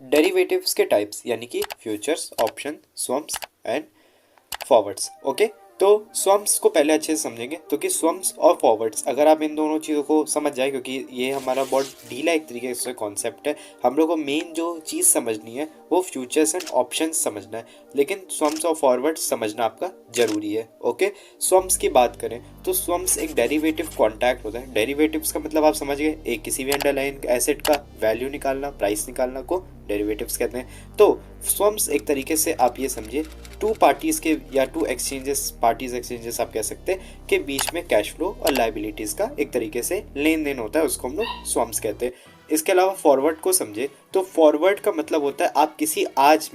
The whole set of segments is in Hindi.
डेरिवेटिव्स के टाइप्स यानी कि futures, option, swaps and forwards. Okay, तो स्वप्स को पहले अच्छे से समझेंगे। तो कि स्वप्स और फॉरवर्ड्स, अगर आप इन दोनों चीज़ों को समझ जाए, क्योंकि ये हमारा बहुत ढीला एक तरीके से कॉन्सेप्ट है, हम लोग को मेन जो चीज़ समझनी है वो फ्यूचर्स एंड ऑप्शंस समझना है, लेकिन स्वप्स और फॉरवर्ड्स समझना आपका जरूरी है। ओके, स्वप्स की बात करें तो स्वप्स एक डेरिवेटिव कॉन्ट्रैक्ट होता है। डेरिवेटिव्स का मतलब आप समझ गए, एक किसी भी अंडरलाइन एसेट का वैल्यू निकालना, प्राइस निकालना को डेरिवेटिव्स कहते हैं। तो स्वप्स एक तरीके से आप ये समझिए टू पार्टीज के या टू एक्सचेंजेस, पार्टीज एक्सचेंजेस आप कह सकते हैं, के बीच में कैश फ्लो और लाइबिलिटीज का एक तरीके से लेन देन होता है, उसको हम लोग स्वप्स कहते हैं। इसके अलावा फॉरवर्ड को समझे तो फॉरवर्ड का मतलब होता है आप किसी आज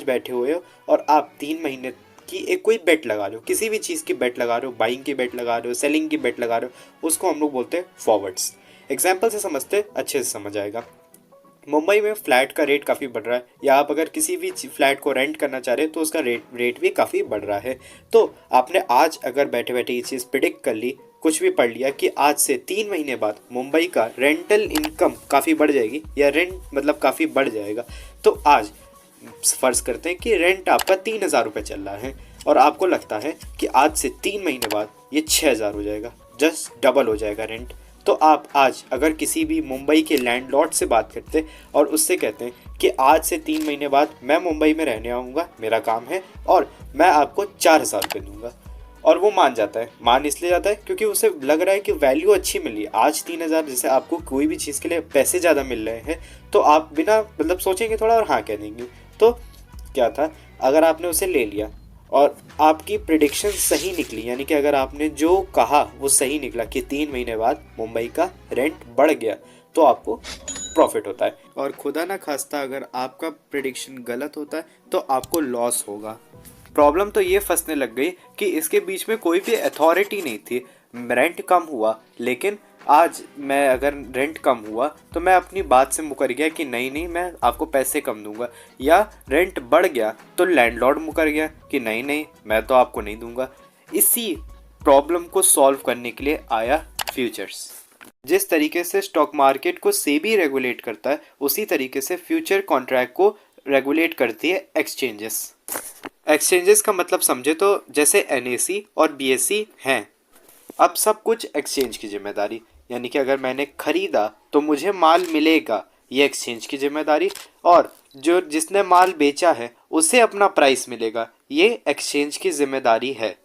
बैठे हुए हो और आप 3 महीने की एक कोई बेट लगा रहे हो, किसी भी चीज़ की बेट लगा रहे हो, बाइंग की बेट लगा रहे हो, सेलिंग की बेट लगा रहे हो, उसको हम लोग बोलते हैं फॉरवर्ड्स। एग्जाम्पल से समझते अच्छे से समझ आएगा। मुंबई में फ्लैट का रेट काफ़ी बढ़ रहा है, या आप अगर किसी भी फ्लैट को रेंट करना चाह रहे हैं तो उसका रेट भी काफ़ी बढ़ रहा है। तो आपने आज अगर बैठे बैठे ये चीज़ प्रिडिक्ट कर ली, कुछ भी पढ़ लिया कि आज से 3 महीने बाद मुंबई का रेंटल इनकम काफ़ी बढ़ जाएगी, या रेंट मतलब काफ़ी बढ़ जाएगा। तो आज फ़र्ज़ करते हैं कि रेंट आपका 3,000 रुपये चल रहा है, और आपको लगता है कि आज से 3 महीने बाद ये 6,000 हो जाएगा, जस्ट डबल हो जाएगा रेंट। तो आप आज अगर किसी भी मुंबई के लैंडलॉर्ड से बात करते और उससे कहते हैं कि आज से 3 महीने बाद मैं मुंबई में रहने आऊँगा, मेरा काम है, और मैं आपको 4,000 रुपये दूंगा, और वो मान जाता है। मान इसलिए जाता है क्योंकि उसे लग रहा है कि वैल्यू अच्छी मिल रही है। आज 3,000, जैसे आपको कोई भी चीज़ के लिए पैसे ज़्यादा मिल रहे हैं तो आप बिना मतलब सोचेंगे थोड़ा और हाँ कह देंगे। तो क्या था, अगर आपने उसे ले लिया और आपकी प्रिडिक्शन सही निकली, यानी कि अगर आपने जो कहा वो सही निकला कि 3 महीने बाद मुंबई का रेंट बढ़ गया, तो आपको प्रॉफिट होता है। और खुदा ना खास्ता अगर आपका प्रिडिक्शन गलत होता है तो आपको लॉस होगा। प्रॉब्लम तो ये फंसने लग गई कि इसके बीच में कोई भी अथॉरिटी नहीं थी। रेंट कम हुआ, लेकिन आज मैं अगर रेंट कम हुआ तो मैं अपनी बात से मुकर गया कि नहीं नहीं मैं आपको पैसे कम दूंगा, या रेंट बढ़ गया तो लैंडलॉर्ड मुकर गया कि नहीं नहीं मैं तो आपको नहीं दूंगा। इसी प्रॉब्लम को सॉल्व करने के लिए आया फ्यूचर्स। जिस तरीके से स्टॉक मार्केट को सेबी रेगुलेट करता है, उसी तरीके से फ्यूचर कॉन्ट्रैक्ट को रेगुलेट करती है एक्सचेंजेस। एक्सचेंजेस का मतलब समझे तो जैसे एनएसी और बीएससी हैं, अब सब कुछ एक्सचेंज की जिम्मेदारी, यानी कि अगर मैंने खरीदा तो मुझे माल मिलेगा, ये एक्सचेंज की जिम्मेदारी, और जो जिसने माल बेचा है उसे अपना प्राइस मिलेगा, ये एक्सचेंज की जिम्मेदारी है।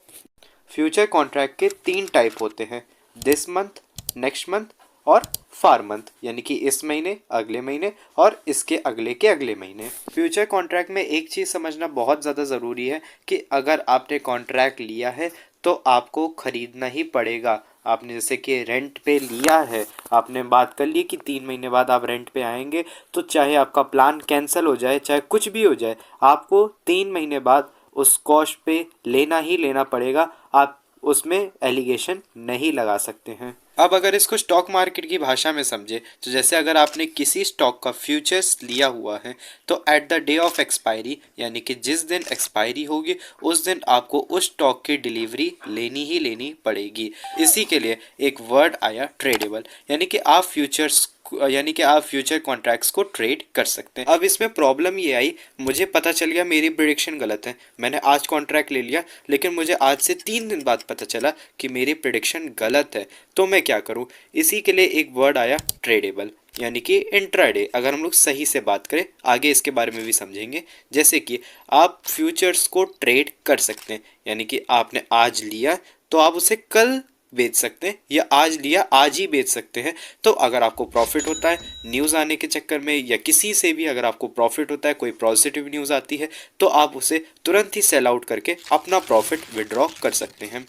फ्यूचर कॉन्ट्रैक्ट के 3 टाइप होते हैं, दिस मंथ, नेक्स्ट मंथ और फार मंथ, यानी कि इस महीने, अगले महीने और इसके अगले के अगले महीने। फ्यूचर कॉन्ट्रैक्ट में एक चीज़ समझना बहुत ज़्यादा ज़रूरी है कि अगर आपने कॉन्ट्रैक्ट लिया है तो आपको ख़रीदना ही पड़ेगा। आपने जैसे कि रेंट पे लिया है, आपने बात कर ली कि 3 महीने बाद आप रेंट पे आएंगे, तो चाहे आपका प्लान कैंसिल हो जाए, चाहे कुछ भी हो जाए, आपको 3 महीने बाद उस कॉस्ट पे लेना ही लेना पड़ेगा। आप उसमें एलिगेशन नहीं लगा सकते हैं। अब अगर इसको स्टॉक मार्केट की भाषा में समझे तो जैसे अगर आपने किसी स्टॉक का फ्यूचर्स लिया हुआ है तो at the day of expiry, यानी कि जिस दिन एक्सपायरी होगी उस दिन आपको उस स्टॉक की डिलीवरी लेनी ही लेनी पड़ेगी। इसी के लिए एक वर्ड आया ट्रेडेबल, यानी कि आप फ्यूचर कॉन्ट्रैक्ट्स को ट्रेड कर सकते हैं। अब इसमें प्रॉब्लम ये आई, मुझे पता चल गया मेरी प्रिडिक्शन गलत है, मैंने आज कॉन्ट्रैक्ट ले लिया, लेकिन मुझे आज से 3 दिन बाद पता चला कि मेरी प्रिडिक्शन गलत है, तो मैं क्या करूं? इसी के लिए एक वर्ड आया ट्रेडेबल, यानी कि इंट्राडे। अगर हम लोग सही से बात करें, आगे इसके बारे में भी समझेंगे, जैसे कि आप फ्यूचर्स को ट्रेड कर सकते हैं, यानी कि आपने आज लिया तो आप उसे कल बेच सकते हैं, या आज लिया आज ही बेच सकते हैं। तो अगर आपको प्रॉफिट होता है न्यूज़ आने के चक्कर में, या किसी से भी अगर आपको प्रॉफिट होता है, कोई पॉजिटिव न्यूज़ आती है, तो आप उसे तुरंत ही सेल आउट करके अपना प्रॉफिट विड्रॉ कर सकते हैं।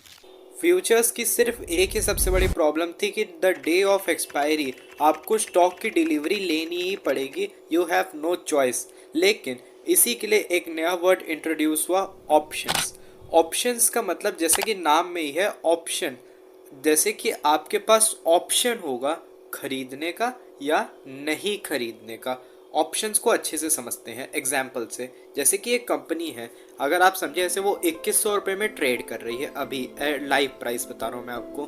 फ्यूचर्स की सिर्फ एक ही सबसे बड़ी प्रॉब्लम थी कि द डे ऑफ एक्सपायरी आपको स्टॉक की डिलीवरी लेनी ही पड़ेगी, यू हैव नो चॉइस। लेकिन इसी के लिए एक नया वर्ड इंट्रोड्यूस हुआ, ऑप्शंस। ऑप्शंस का मतलब जैसे कि नाम में ही है ऑप्शन, जैसे कि आपके पास ऑप्शन होगा खरीदने का या नहीं खरीदने का। ऑप्शंस को अच्छे से समझते हैं एग्जाम्पल से। जैसे कि एक कंपनी है, अगर आप समझे, जैसे वो 2100 रुपये में ट्रेड कर रही है, अभी लाइव प्राइस बता रहा हूँ मैं आपको,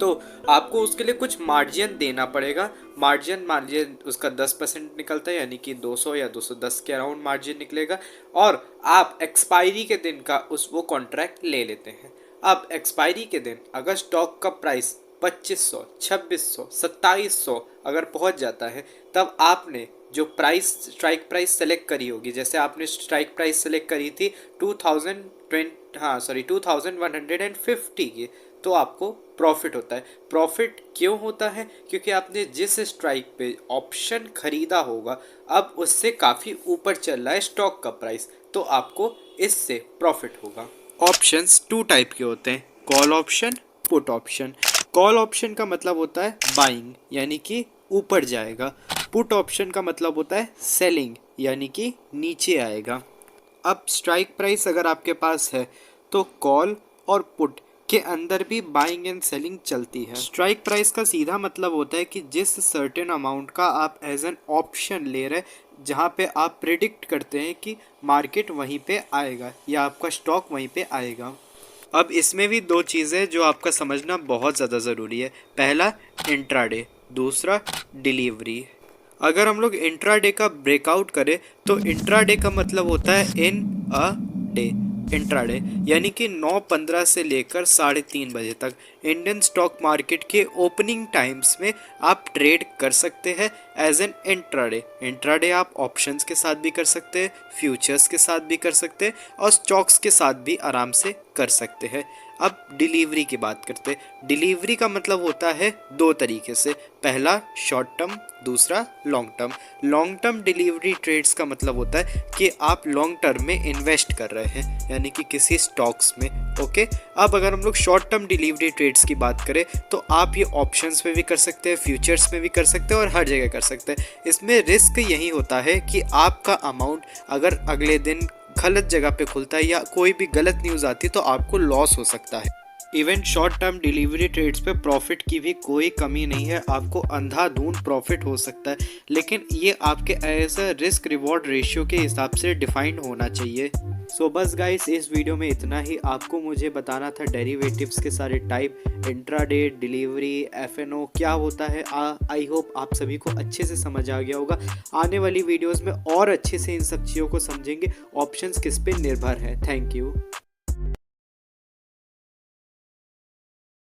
तो आपको उसके लिए कुछ मार्जिन देना पड़ेगा। मार्जिन उसका 10% निकलता है, यानी कि 200 या 210 के अराउंड मार्जिन निकलेगा, और आप एक्सपायरी के दिन का वो कॉन्ट्रैक्ट ले लेते हैं। अब एक्सपायरी के दिन अगर स्टॉक का प्राइस 2500, 2600, 2700 अगर पहुंच जाता है, तब आपने जो स्ट्राइक प्राइस सेलेक्ट करी होगी, जैसे आपने स्ट्राइक प्राइस सेलेक्ट करी थी 2150 की, तो आपको प्रॉफिट होता है। प्रॉफिट क्यों होता है? क्योंकि आपने जिस स्ट्राइक पे ऑप्शन खरीदा होगा, अब उससे काफ़ी ऊपर चल रहा है स्टॉक का प्राइस, तो आपको इससे प्रॉफिट होगा। ऑप्शंस 2 टाइप के होते हैं, call option, put option. Call option का मतलब होता है बाइंग, यानी कि ऊपर जाएगा। पुट ऑप्शन का मतलब होता है सेलिंग, यानी कि नीचे आएगा। अब स्ट्राइक प्राइस अगर आपके पास है तो कॉल और पुट के अंदर भी बाइंग एंड सेलिंग चलती है। स्ट्राइक प्राइस का सीधा मतलब होता है कि जिस सर्टेन अमाउंट का आप एज एन ऑप्शन ले रहे, जहाँ पे आप प्रिडिक्ट करते हैं कि मार्केट वहीं पे आएगा या आपका स्टॉक वहीं पे आएगा। अब इसमें भी 2 चीज़ें जो आपका समझना बहुत ज़्यादा ज़रूरी है। पहला इंट्राडे, दूसरा डिलीवरी। अगर हम लोग इंट्राडे का ब्रेकआउट करें तो इंट्राडे का मतलब होता है इन अ डे। इंट्राडे यानी कि 9:15 से लेकर 3:30 बजे तक इंडियन स्टॉक मार्केट के ओपनिंग टाइम्स में आप ट्रेड कर सकते हैं एज एन इंट्राडे। इंट्राडे आप ऑप्शंस के साथ भी कर सकते हैं, फ्यूचर्स के साथ भी कर सकते हैं और स्टॉक्स के साथ भी आराम से कर सकते हैं। अब डिलीवरी की बात करते हैं। डिलीवरी का मतलब होता है 2 तरीके से, पहला शॉर्ट टर्म, दूसरा long term. Long term delivery trades का मतलब होता है कि आप लॉन्ग टर्म में इन्वेस्ट कर रहे हैं, यानी कि किसी स्टॉक्स में। ओके, अब अगर हम लोग शॉर्ट टर्म डिलीवरी ट्रेड्स की बात करें तो आप ये ऑप्शंस में भी कर सकते हैं, फ्यूचर्स में भी कर सकते हैं और हर जगह कर सकते हैं। इसमें रिस्क यही होता है कि आपका अमाउंट अगर अगले दिन गलत जगह पे खुलता है या कोई भी गलत न्यूज़ आती है तो आपको लॉस हो सकता है। Even short term delivery trades पे प्रॉफिट की भी कोई कमी नहीं है, आपको अंधाधुंध प्रॉफिट हो सकता है, लेकिन ये आपके as a risk reward ratio के हिसाब से डिफाइंड होना चाहिए। सो बस गाइस, इस वीडियो में इतना ही। आपको मुझे बताना था डेरिवेटिव्स के सारे टाइप, इंट्राडे, डिलीवरी, एफएनओ क्या होता है। आई होप आप सभी को अच्छे से समझ आ गया होगा। आने वाली वीडियोस में और अच्छे से इन सब चीज़ों को समझेंगे, ऑप्शंस किस पे निर्भर है। Thank you.